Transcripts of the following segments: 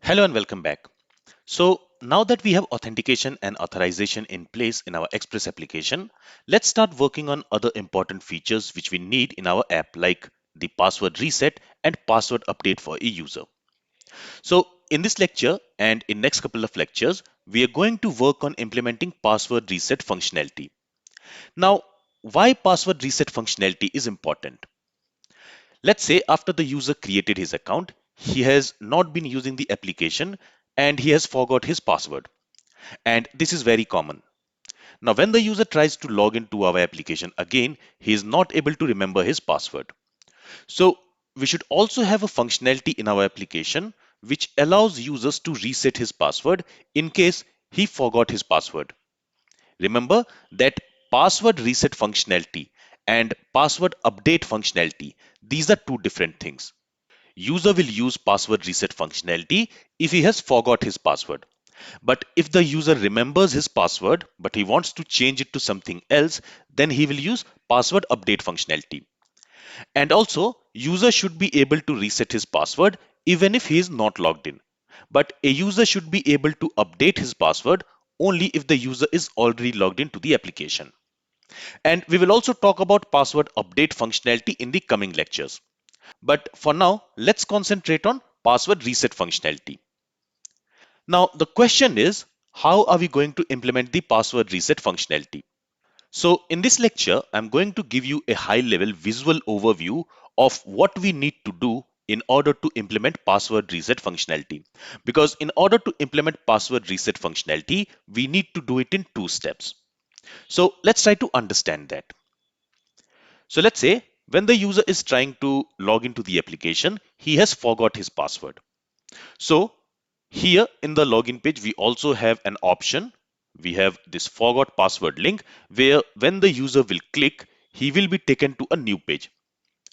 Hello and welcome back. So now that we have authentication and authorization in place in our Express application, let's start working on other important features which we need in our app like the password reset and password update for a user. So in this lecture and in next couple of lectures, we are going to work on implementing password reset functionality. Now, why password reset functionality is important? Let's say after the user created his account, he has not been using the application and he has forgot his password. And this is very common. Now, when the user tries to log into our application again, he is not able to remember his password. So, we should also have a functionality in our application which allows users to reset his password in case he forgot his password. Remember that password reset functionality and password update functionality, these are two different things. User will use password reset functionality if he has forgot his password. But if the user remembers his password, but he wants to change it to something else, then he will use password update functionality. And also, user should be able to reset his password even if he is not logged in. But a user should be able to update his password only if the user is already logged into the application. And we will also talk about password update functionality in the coming lectures. But for now, let's concentrate on password reset functionality. Now, the question is, how are we going to implement the password reset functionality? So in this lecture, I'm going to give you a high-level visual overview of what we need to do in order to implement password reset functionality. Because in order to implement password reset functionality, we need to do it in two steps. So let's try to understand that. So let's say when the user is trying to log into the application, he has forgot his password. So here in the login page, we also have an option. We have this forgot password link where when the user will click, he will be taken to a new page.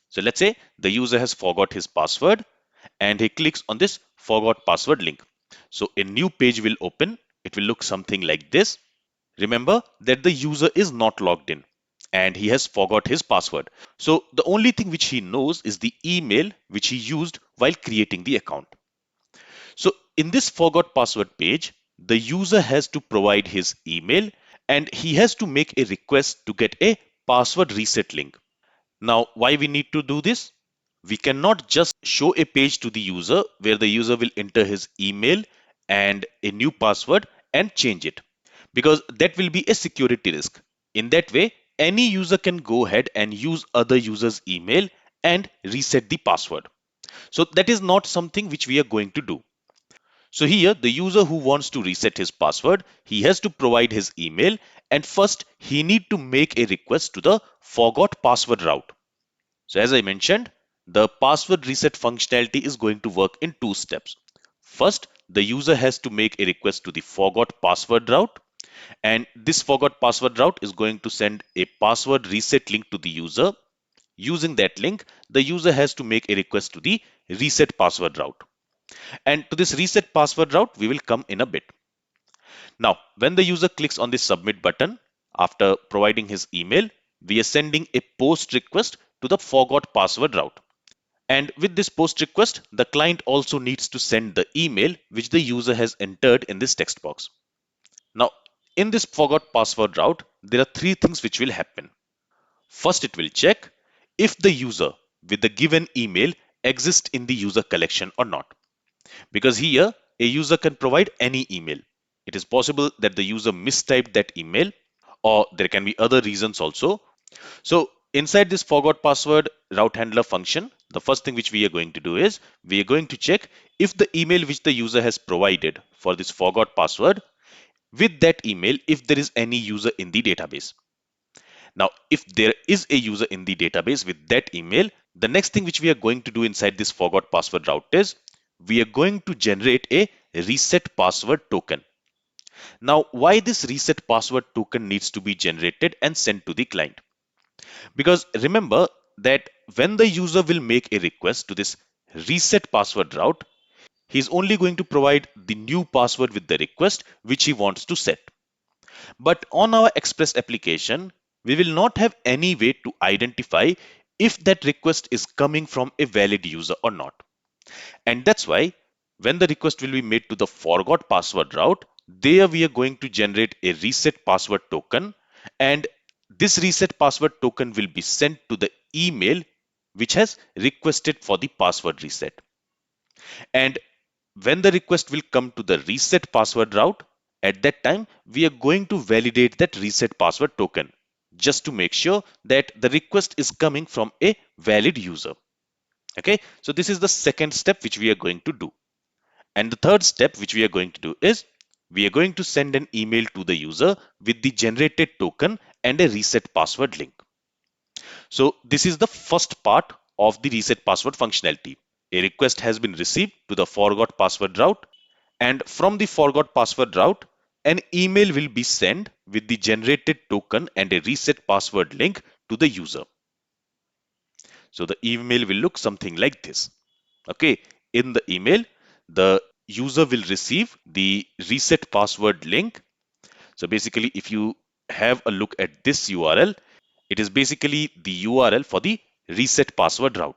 So let's say the user has forgot his password and he clicks on this forgot password link. So a new page will open. It will look something like this. Remember that the user is not logged in and he has forgot his password. So the only thing which he knows is the email which he used while creating the account. So in this forgot password page, the user has to provide his email and he has to make a request to get a password reset link. Now, why we need to do this? We cannot just show a page to the user where the user will enter his email and a new password and change it because that will be a security risk. In that way, any user can go ahead and use other users' email and reset the password. So that is not something which we are going to do. So here the user who wants to reset his password, he has to provide his email and first he need to make a request to the forgot password route. So as I mentioned, the password reset functionality is going to work in two steps. First, the user has to make a request to the forgot password route and this forgot password route is going to send a password reset link to the user. Using that link, the user has to make a request to the reset password route. And to this reset password route, we will come in a bit. Now, when the user clicks on the submit button, after providing his email, we are sending a post request to the forgot password route. And with this post request, the client also needs to send the email which the user has entered in this text box. Now, in this forgot password route, there are three things which will happen. First, it will check if the user with the given email exists in the user collection or not. Because here, a user can provide any email. It is possible that the user mistyped that email, or there can be other reasons also. So, inside this forgot password route handler function, the first thing which we are going to do is we are going to check if the email which the user has provided for this forgot password, with that email, if there is any user in the database. Now, if there is a user in the database with that email, the next thing which we are going to do inside this forgot password route is we are going to generate a reset password token. Now, why this reset password token needs to be generated and sent to the client? Because remember that when the user will make a request to this reset password route, he is only going to provide the new password with the request which he wants to set. But on our Express application, we will not have any way to identify if that request is coming from a valid user or not. And that's why when the request will be made to the forgot password route, there we are going to generate a reset password token, and this reset password token will be sent to the email which has requested for the password reset. And when the request will come to the reset password route, at that time we are going to validate that reset password token just to make sure that the request is coming from a valid user. Okay, so this is the second step which we are going to do. And the third step which we are going to do is we are going to send an email to the user with the generated token and a reset password link. So this is the first part of the reset password functionality. A request has been received to the forgot password route, and from the forgot password route, an email will be sent with the generated token and a reset password link to the user. So the email will look something like this. Okay, in the email, the user will receive the reset password link. So basically, if you have a look at this URL, it is basically the URL for the reset password route.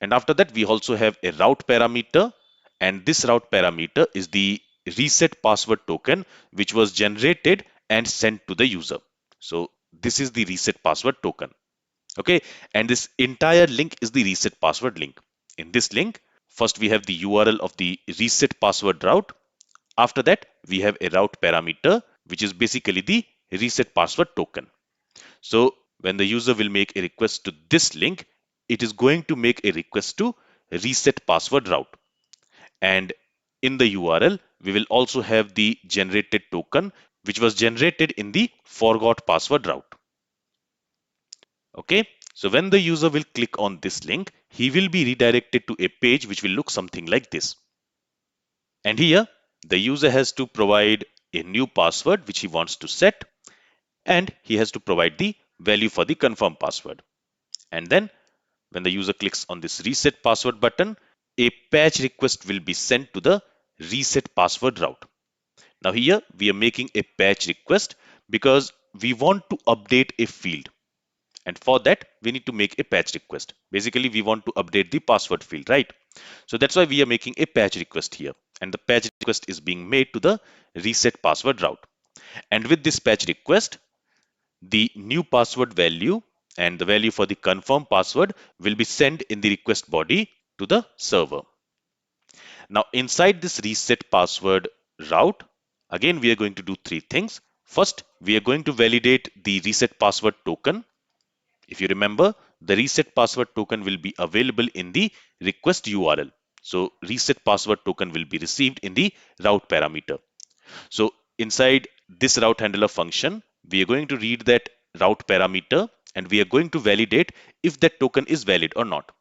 And after that, we also have a route parameter, and this route parameter is the reset password token which was generated and sent to the user. So this is the reset password token. Okay, and this entire link is the reset password link. In this link, first we have the URL of the reset password route. After that, we have a route parameter, which is basically the reset password token. So when the user will make a request to this link, it is going to make a request to reset password route. And in the URL, we will also have the generated token, which was generated in the forgot password route. Okay, so when the user will click on this link, he will be redirected to a page which will look something like this. And here, the user has to provide a new password which he wants to set, and he has to provide the value for the confirm password. And then when the user clicks on this reset password button, a patch request will be sent to the reset password route. Now here we are making a patch request because we want to update a field. And for that, we need to make a patch request. Basically, we want to update the password field, right? So that's why we are making a patch request here. And the patch request is being made to the reset password route. And with this patch request, the new password value and the value for the confirm password will be sent in the request body to the server. Now, inside this reset password route, again, we are going to do three things. First, we are going to validate the reset password token. If you remember, the reset password token will be available in the request URL. So reset password token will be received in the route parameter. So inside this route handler function, we are going to read that route parameter and we are going to validate if that token is valid or not.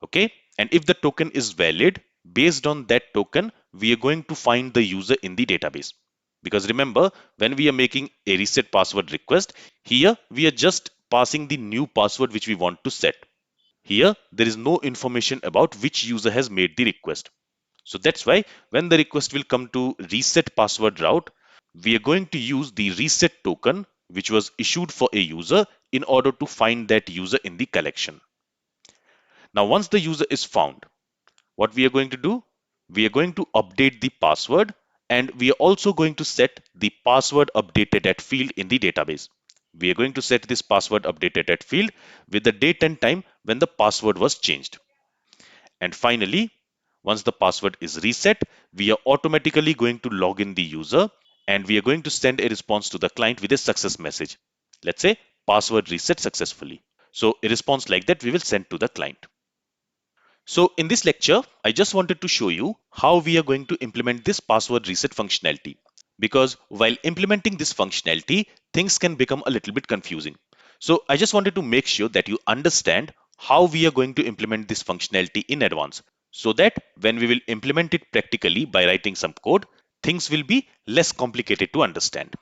Okay. And if the token is valid, based on that token, we are going to find the user in the database. Because remember, when we are making a reset password request, here we are just passing the new password which we want to set. Here, there is no information about which user has made the request. So that's why when the request will come to reset password route, we are going to use the reset token which was issued for a user in order to find that user in the collection. Now, once the user is found, what we are going to do? We are going to update the password and we are also going to set the password updated at field in the database. We are going to set this password updated at field with the date and time when the password was changed. And finally, once the password is reset, we are automatically going to log in the user and we are going to send a response to the client with a success message. Let's say password reset successfully. So a response like that we will send to the client. So in this lecture, I just wanted to show you how we are going to implement this password reset functionality. Because while implementing this functionality, things can become a little bit confusing. So I just wanted to make sure that you understand how we are going to implement this functionality in advance, so that when we will implement it practically by writing some code, things will be less complicated to understand.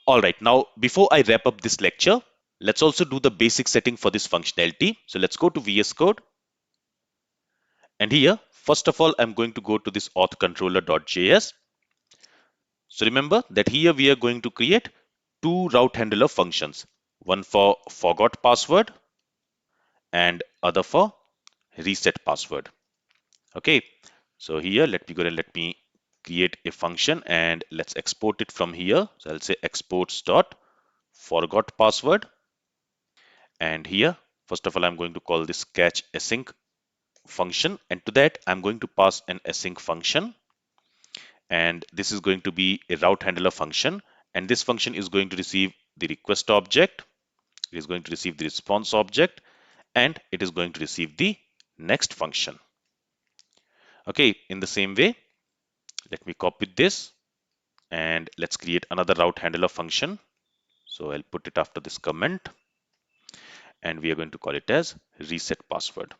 All right, now before I wrap up this lecture, let's also do the basic setting for this functionality. So let's go to VS Code. And here, first of all, I'm going to go to this auth controller.js. So remember that here we are going to create two route handler functions, one for forgot password and other for reset password. Okay. So here, let me go and let me create a function and let's export it from here. So I'll say exports dot forgot password. And here, first of all, I'm going to call this catch async function. And to that, I'm going to pass an async function. And this is going to be a route handler function. And this function is going to receive the request object. It is going to receive the response object. And it is going to receive the next function. Okay, in the same way, let me copy this and let's create another route handler function. So I'll put it after this comment and we are going to call it as reset password.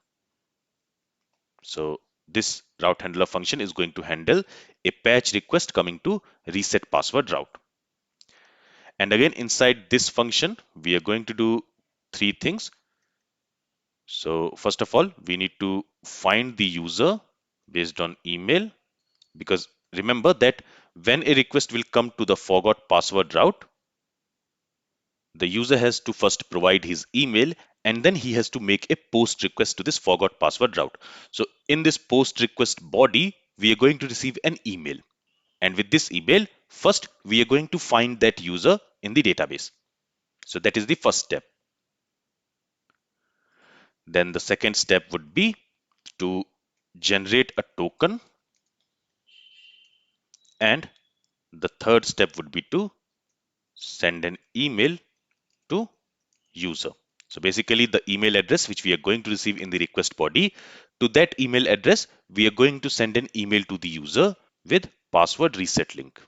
So this route handler function is going to handle a patch request coming to reset password route. And again, inside this function, we are going to do three things. So first of all, we need to find the user based on email, because remember that when a request will come to the forgot password route, the user has to first provide his email and then he has to make a post request to this forgot password route. So in this post request body, we are going to receive an email. And with this email, first we are going to find that user in the database. So that is the first step. Then the second step would be to generate a token. And the third step would be to send an email to user. So basically the email address which we are going to receive in the request body, to that email address, we are going to send an email to the user with password reset link.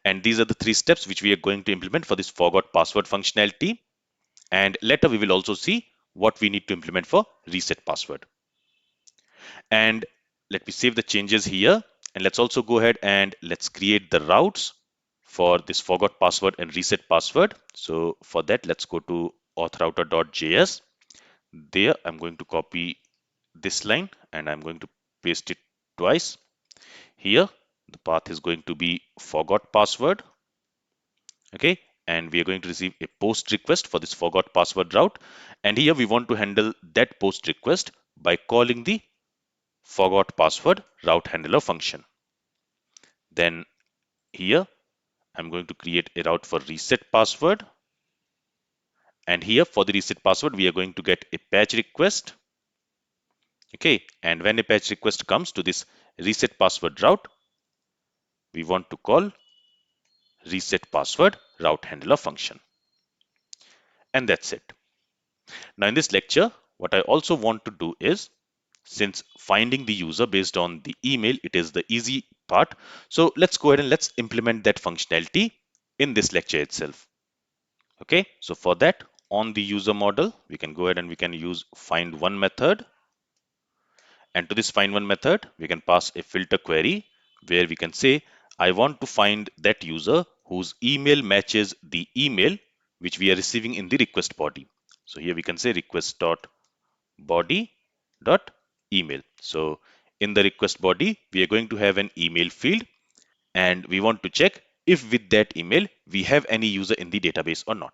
And these are the three steps which we are going to implement for this forgot password functionality. And later we will also see what we need to implement for reset password. And let me save the changes here. And let's also go ahead and let's create the routes for this forgot password and reset password. So for that, let's go to authrouter.js. There, I'm going to copy this line and I'm going to paste it twice. Here, the path is going to be forgot password. Okay, and we are going to receive a post request for this forgot password route. And here we want to handle that post request by calling the forgot password route handler function. Then here I'm going to create a route for reset password. And here for the reset password, we are going to get a patch request. Okay, and when a patch request comes to this reset password route, we want to call reset password route handler function. And that's it. Now in this lecture, what I also want to do is, since finding the user based on the email, it is the easy part. So let's go ahead and let's implement that functionality in this lecture itself. Okay, so for that, on the user model, we can go ahead and we can use find one method. And to this find one method, we can pass a filter query where we can say, I want to find that user whose email matches the email which we are receiving in the request body. So here we can say request.body.email. So in the request body, we are going to have an email field and we want to check if with that email we have any user in the database or not.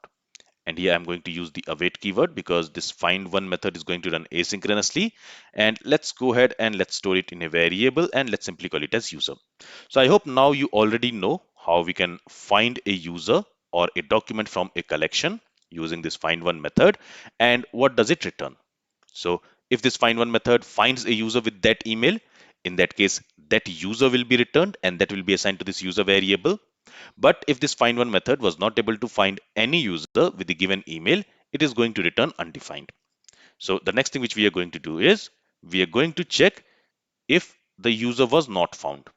And here I'm going to use the await keyword because this find one method is going to run asynchronously. And let's go ahead and let's store it in a variable and let's simply call it as user. So I hope now you already know how we can find a user or a document from a collection using this find one method and what does it return. So if this find one method finds a user with that email, in that case, that user will be returned and that will be assigned to this user variable. But if this find one method was not able to find any user with the given email, it is going to return undefined. So the next thing which we are going to do is we are going to check if the user was not found.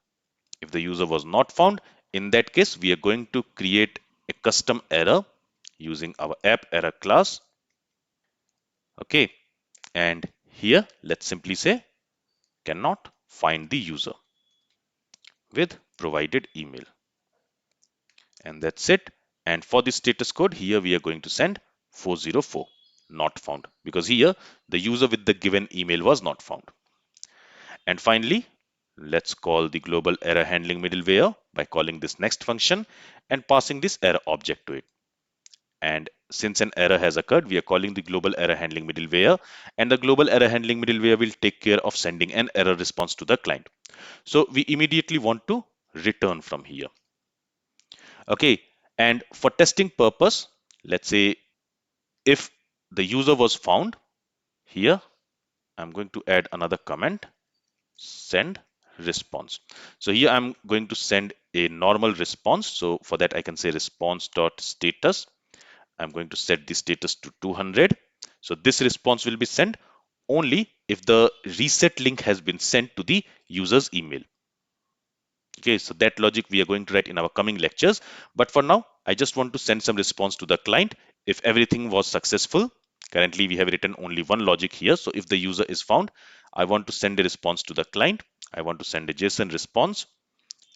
If the user was not found, in that case, we are going to create a custom error using our app error class. Okay. And here, let's simply say cannot find the user with provided email. And that's it. And for the status code, here we are going to send 404 not found because here the user with the given email was not found. And finally, let's call the global error handling middleware by calling this next function and passing this error object to it. And since an error has occurred, we are calling the global error handling middleware, and the global error handling middleware will take care of sending an error response to the client. So we immediately want to return from here. Okay, and for testing purpose, let's say if the user was found, here I'm going to add another comment, send response. So here I'm going to send a normal response. So for that I can say response.status. I'm going to set the status to 200. So this response will be sent only if the reset link has been sent to the user's email. Okay, so that logic we are going to write in our coming lectures. But for now, I just want to send some response to the client if everything was successful. Currently, we have written only one logic here. So if the user is found, I want to send a response to the client. I want to send a JSON response.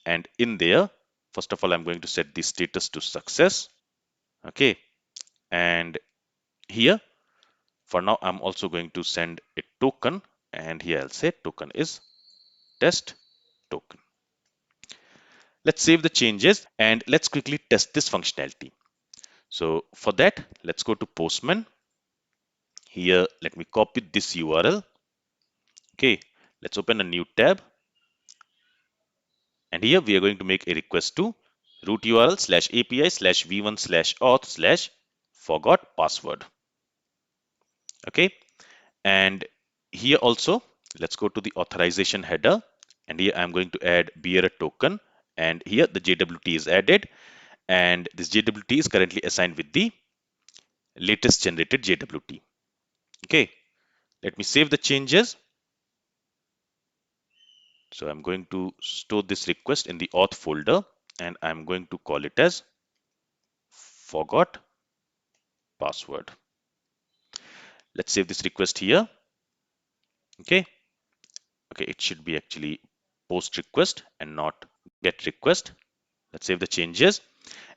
And in there, first of all, I'm going to set the status to success. Okay, and here, for now, I'm also going to send a token. And here I'll say token is test token. Let's save the changes and let's quickly test this functionality. So for that, let's go to Postman. Here, let me copy this URL. Okay, let's open a new tab. And here we are going to make a request to root URL /API /v1/auth/forgot password. Okay, and here also, let's go to the authorization header. And here I'm going to add bearer token. And here the JWT is added. And this JWT is currently assigned with the latest generated JWT. Okay, let me save the changes. So I'm going to store this request in the auth folder and I'm going to call it as forgot password. Let's save this request here. Okay. Okay, it should be actually post request and not get request. Let's save the changes.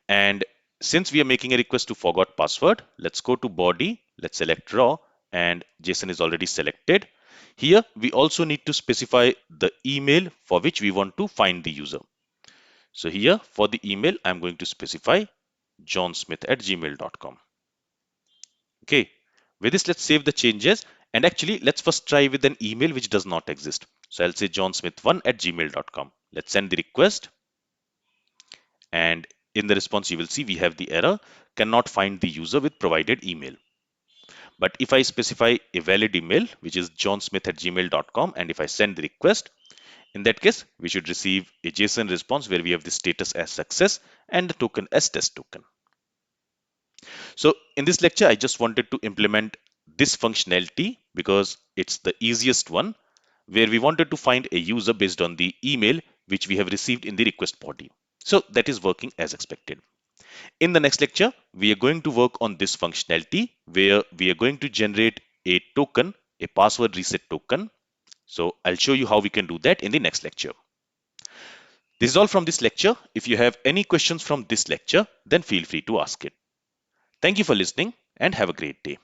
And since we are making a request to forgot password, let's go to body, let's select raw and JSON is already selected. Here we also need to specify the email for which we want to find the user. So here for the email, I'm going to specify johnsmith@gmail.com. Okay, with this, let's save the changes. And actually, let's first try with an email which does not exist. So I'll say johnsmith1@gmail.com. Let's send the request. And in the response, you will see we have the error, cannot find the user with provided email. But if I specify a valid email, which is johnsmith@gmail.com, and if I send the request, in that case, we should receive a JSON response where we have the status as success and the token as test token. So in this lecture, I just wanted to implement this functionality because it's the easiest one, where we wanted to find a user based on the email which we have received in the request body. So that is working as expected. In the next lecture, we are going to work on this functionality where we are going to generate a token, a password reset token. So I'll show you how we can do that in the next lecture. This is all from this lecture. If you have any questions from this lecture, then feel free to ask it. Thank you for listening and have a great day.